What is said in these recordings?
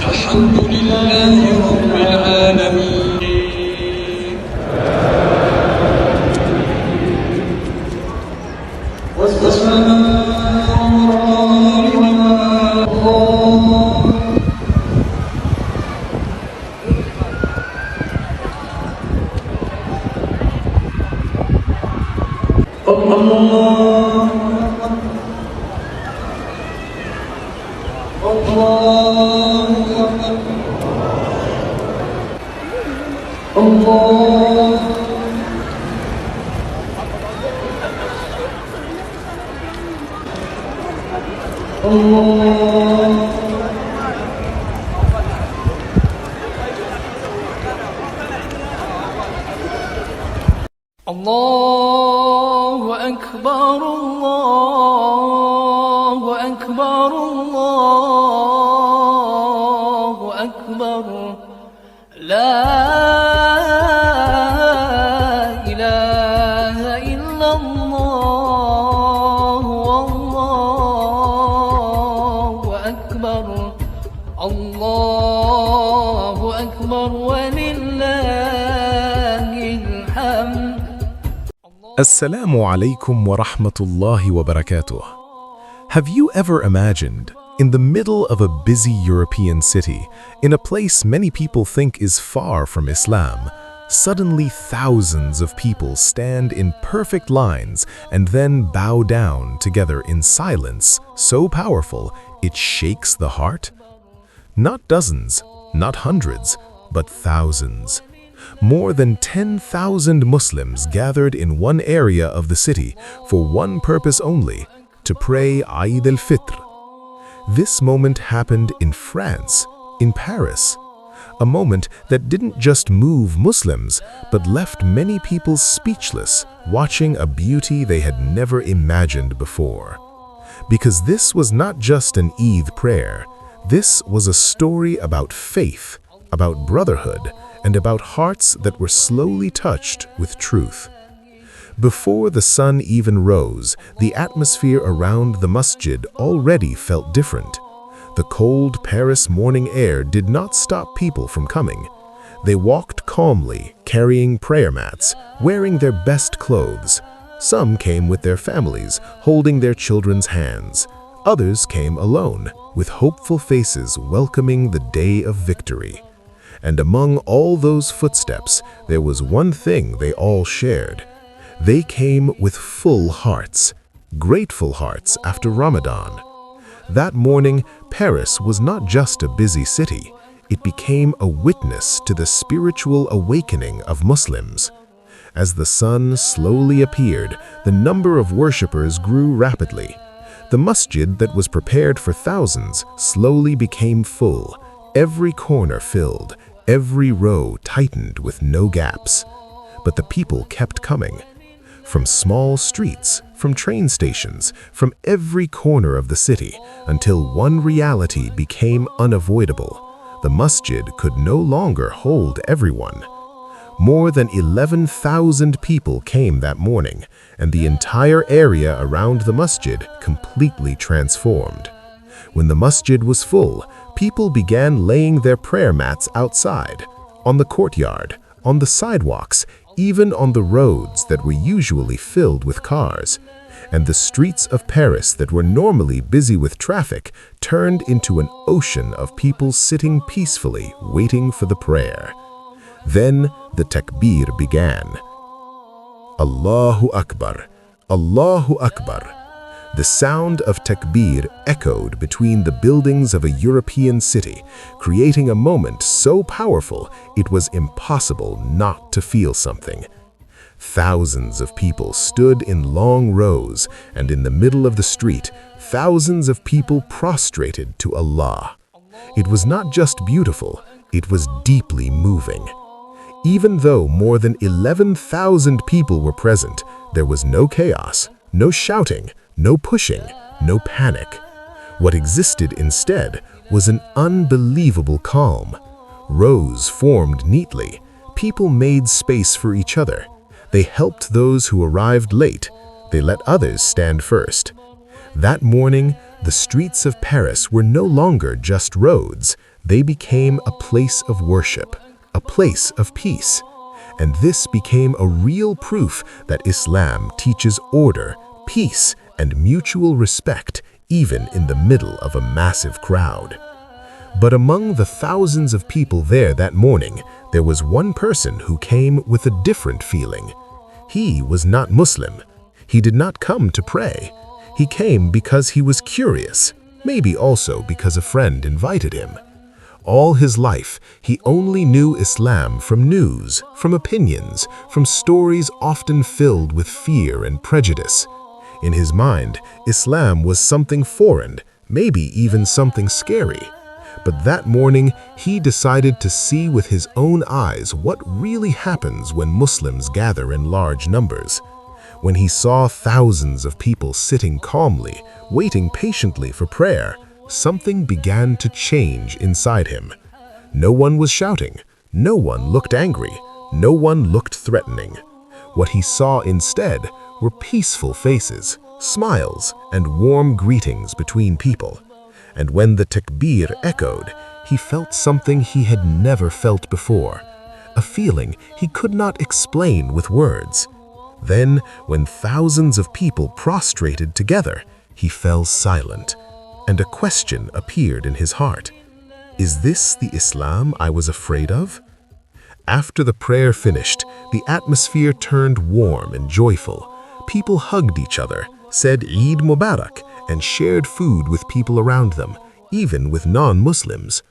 الحمد لله رب العالمين الله أكبر الله أكبر الله أكبر لا إله إلا الله والله أكبر الله أكبر ولله الحمد. Assalamu alaikum wa rahmatullahi wa barakatuh. Have you ever imagined, in the middle of a busy European city, in a place many people think is far from Islam, suddenly thousands of people stand in perfect lines and then bow down together in silence so powerful it shakes the heart? Not dozens, not hundreds, but thousands. More than 10,000 Muslims gathered in one area of the city for one purpose only, to pray Eid al-Fitr. This moment happened in France, in Paris. A moment that didn't just move Muslims, but left many people speechless, watching a beauty they had never imagined before. Because this was not just an Eid prayer, this was a story about faith, about brotherhood, and about hearts that were slowly touched with truth. Before the sun even rose, the atmosphere around the masjid already felt different. The cold Paris morning air did not stop people from coming. They walked calmly, carrying prayer mats, wearing their best clothes. Some came with their families, holding their children's hands. Others came alone, with hopeful faces welcoming the day of victory. And among all those footsteps, there was one thing they all shared. They came with full hearts, grateful hearts after Ramadan. That morning, Paris was not just a busy city. It became a witness to the spiritual awakening of Muslims. As the sun slowly appeared, the number of worshippers grew rapidly. The masjid that was prepared for thousands slowly became full, every corner filled, every row tightened with no gaps. But the people kept coming. From small streets, from train stations, from every corner of the city, until one reality became unavoidable. The masjid could no longer hold everyone. More than 11,000 people came that morning, and the entire area around the masjid completely transformed. When the masjid was full, people began laying their prayer mats outside, on the courtyard, on the sidewalks, even on the roads that were usually filled with cars. And the streets of Paris that were normally busy with traffic turned into an ocean of people sitting peacefully, waiting for the prayer. Then the takbir began. Allahu Akbar, Allahu Akbar. The sound of takbir echoed between the buildings of a European city, creating a moment so powerful it was impossible not to feel something. Thousands of people stood in long rows, and in the middle of the street, thousands of people prostrated to Allah. It was not just beautiful, it was deeply moving. Even though more than 11,000 people were present, there was no chaos, no shouting, no pushing, no panic. What existed instead was an unbelievable calm. Rows formed neatly. People made space for each other. They helped those who arrived late. They let others stand first. That morning, the streets of Paris were no longer just roads. They became a place of worship, a place of peace. And this became a real proof that Islam teaches order, peace, and mutual respect, even in the middle of a massive crowd. But among the thousands of people there that morning, there was one person who came with a different feeling. He was not Muslim. He did not come to pray. He came because he was curious, maybe also because a friend invited him. All his life, he only knew Islam from news, from opinions, from stories often filled with fear and prejudice. In his mind, Islam was something foreign, maybe even something scary. But that morning, he decided to see with his own eyes what really happens when Muslims gather in large numbers. When he saw thousands of people sitting calmly, waiting patiently for prayer, something began to change inside him. No one was shouting, no one looked angry, no one looked threatening. What he saw instead were peaceful faces, smiles, and warm greetings between people. And when the takbir echoed, he felt something he had never felt before, a feeling he could not explain with words. Then, when thousands of people prostrated together, he fell silent, and a question appeared in his heart. Is this the Islam I was afraid of? After the prayer finished, the atmosphere turned warm and joyful. People hugged each other, said Eid Mubarak, and shared food with people around them, even with non-Muslims.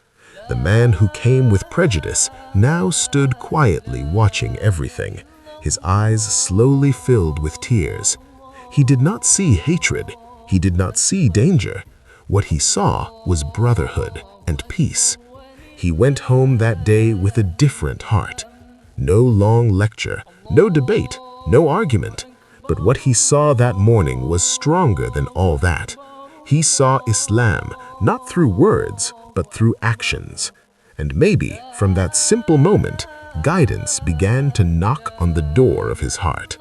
The man who came with prejudice now stood quietly watching everything, his eyes slowly filled with tears. He did not see hatred. He did not see danger. What he saw was brotherhood and peace. He went home that day with a different heart. No long lecture, no debate, no argument. But what he saw that morning was stronger than all that. He saw Islam not through words, but through actions. And maybe from that simple moment, guidance began to knock on the door of his heart.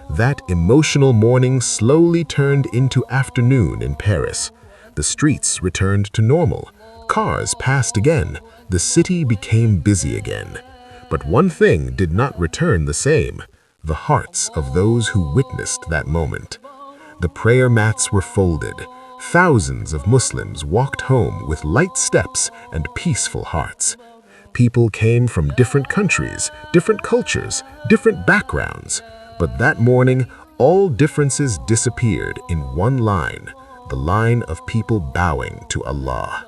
That emotional morning slowly turned into afternoon in Paris. The streets returned to normal. Cars passed again. The city became busy again. But one thing did not return the same: the hearts of those who witnessed that moment. The prayer mats were folded. Thousands of Muslims walked home with light steps and peaceful hearts. People came from different countries, different cultures, different backgrounds. But that morning, all differences disappeared in one line, the line of people bowing to Allah.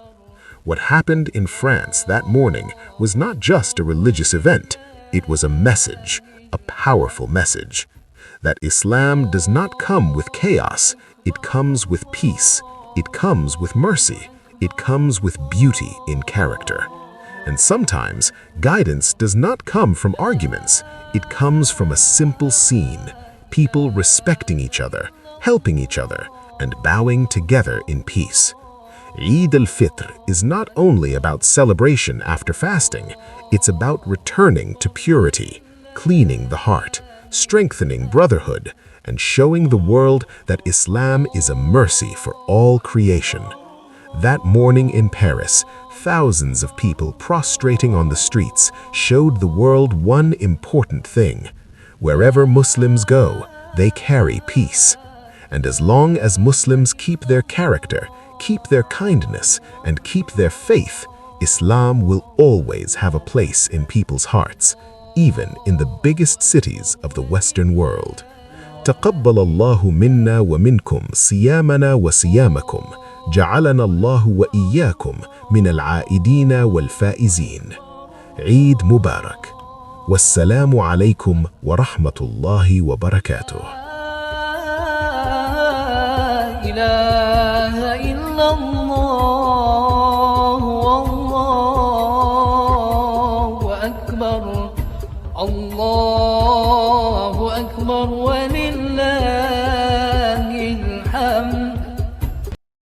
What happened in France that morning was not just a religious event. It was a message, a powerful message, that Islam does not come with chaos. It comes with peace. It comes with mercy. It comes with beauty in character. And sometimes, guidance does not come from arguments. It comes from a simple scene, people respecting each other, helping each other, and bowing together in peace. Eid al-Fitr is not only about celebration after fasting, it's about returning to purity, cleaning the heart, strengthening brotherhood, and showing the world that Islam is a mercy for all creation. That morning in Paris, thousands of people prostrating on the streets showed the world one important thing. Wherever Muslims go, they carry peace. And as long as Muslims keep their character, keep their kindness, and keep their faith, Islam will always have a place in people's hearts, even in the biggest cities of the Western world. تقبل الله منا ومنكم صيامنا وصيامكم جعلنا الله وإياكم من العائدين والفائزين. عيد مبارك والسلام عليكم ورحمة الله وبركاته. لا إله إلا الله